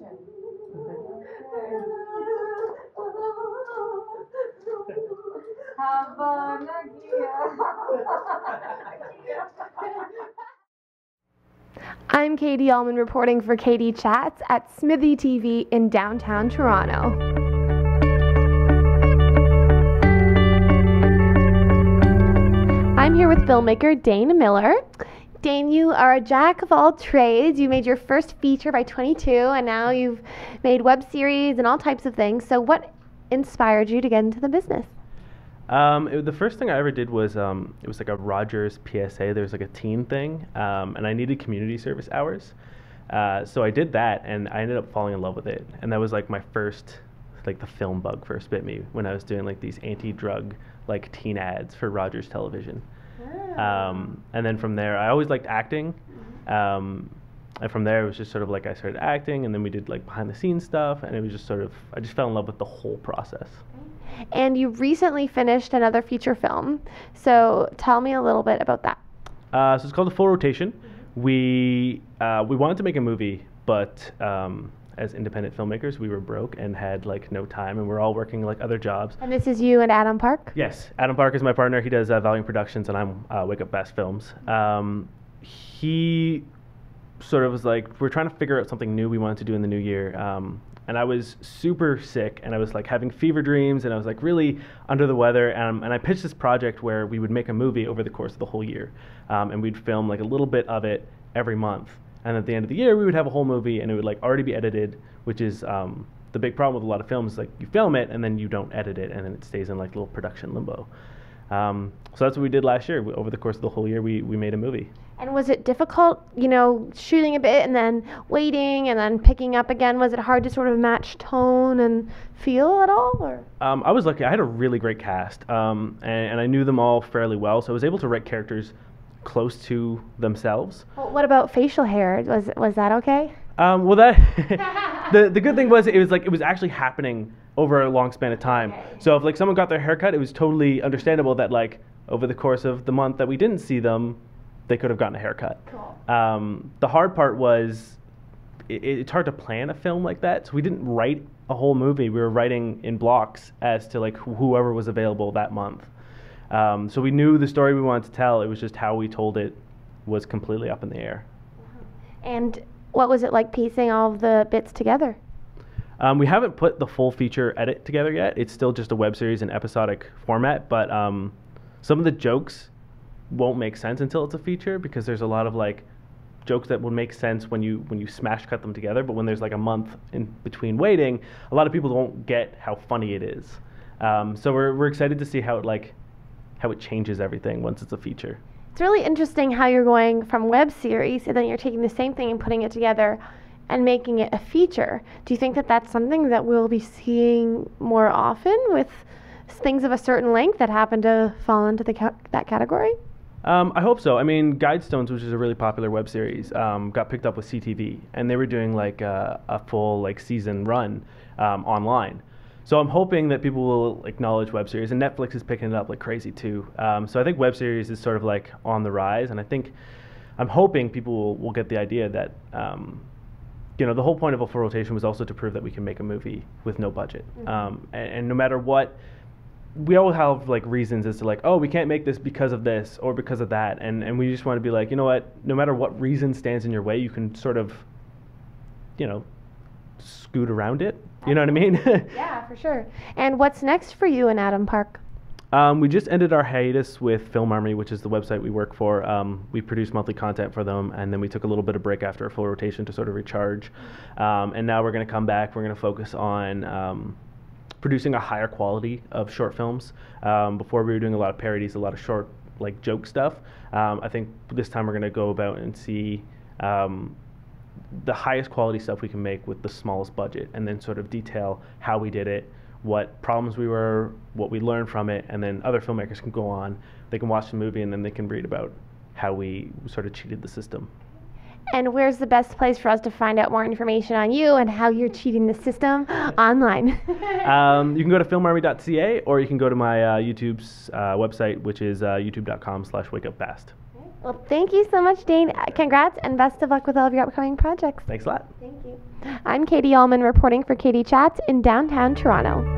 chin. I'm Katie Uhlmann reporting for Katie Chats at SMITHEE TV in downtown Toronto. I'm here with filmmaker Dain Miller. Dain, you are a jack of all trades. You made your first feature by 22, and now you've made web series and all types of things. So what inspired you to get into the business? The first thing I ever did was it was like a Rogers PSA. There was like a teen thing, and I needed community service hours. So I did that, and I ended up falling in love with it. And that was like my first, like the film bug first bit me when I was doing like these anti-drug like teen ads for Rogers Television. And then from there, I always liked acting. And from there, it was just sort of like I started acting, and then we did like behind the scenes stuff, and it was just sort of, I just fell in love with the whole process. And you recently finished another feature film. So tell me a little bit about that. So it's called The Full Rotation. We wanted to make a movie, but as independent filmmakers, we were broke and had like no time, and we're all working like other jobs. And this is you and Adam Park? Yes, Adam Park is my partner. He does Valiant Productions, and I'm Wake Up Best Films. He sort of was like, we're trying to figure out something new we wanted to do in the new year. And I was super sick, and I was like having fever dreams, and I was like really under the weather. And I pitched this project where we would make a movie over the course of the whole year, and we'd film like a little bit of it every month. And at the end of the year, we would have a whole movie, and it would like already be edited, which is the big problem with a lot of films. Like you film it, and then you don't edit it, and then it stays in like little production limbo. So that's what we did last year. Over the course of the whole year, we made a movie. And was it difficult, you know, shooting a bit and then waiting and then picking up again? Was it hard to sort of match tone and feel at all? Or? I was lucky. I had a really great cast, and I knew them all fairly well, so I was able to write characters close to themselves. Well, what about facial hair? Was that okay? Well, that the good thing was it was actually happening over a long span of time. Okay. So if like someone got their haircut, it was totally understandable that like over the course of the month that we didn't see them, they could have gotten a haircut. Cool. The hard part was it's hard to plan a film like that. So we didn't write a whole movie. We were writing in blocks as to like whoever was available that month. So we knew the story we wanted to tell. It was just how we told it was completely up in the air. And what was it like piecing all of the bits together? We haven't put the full feature edit together yet. It's still just a web series in episodic format, but some of the jokes won't make sense until it's a feature, because there's a lot of like jokes that would make sense when you smash cut them together, but when there's like a month in between waiting, a lot of people won't get how funny it is. So we're excited to see how it changes everything once it's a feature. It's really interesting how you're going from web series and then you're taking the same thing and putting it together and making it a feature. Do you think that that's something that we'll be seeing more often with things of a certain length that happen to fall into that category? I hope so. I mean, Guidestones, which is a really popular web series, got picked up with CTV, and they were doing like a full like season run online. So I'm hoping that people will acknowledge web series, and Netflix is picking it up like crazy too. So I think web series is sort of like on the rise, and I'm hoping people will get the idea that you know, the whole point of A Full Rotation was also to prove that we can make a movie with no budget. And no matter what, we all have like reasons as to like, oh, we can't make this because of this or because of that, and we just want to be like, you know what, no matter what reason stands in your way, you can sort of, you know, scoot around it. You know what I mean? Yeah, for sure. And what's next for you and Adam Park? We just ended our hiatus with Film Army, which is the website we work for. We produce monthly content for them, and then we took a little bit of break after A Full Rotation to sort of recharge. And now we're going to come back. We're going to focus on producing a higher quality of short films. Before we were doing a lot of parodies, a lot of short like joke stuff. I think this time we're going to go about and see the highest quality stuff we can make with the smallest budget, and then sort of detail how we did it, what problems what we learned from it, and then other filmmakers can go on, they can watch the movie, and then they can read about how we sort of cheated the system. And where's the best place for us to find out more information on you and how you're cheating the system online? You can go to filmarmy.ca, or you can go to my YouTube's website, which is youtube.com/wakeupfast. Well, thank you so much, Dane. Congrats and best of luck with all of your upcoming projects. Thanks a lot. Thank you. I'm Katie Uhlmann reporting for Katie Chats in downtown Toronto.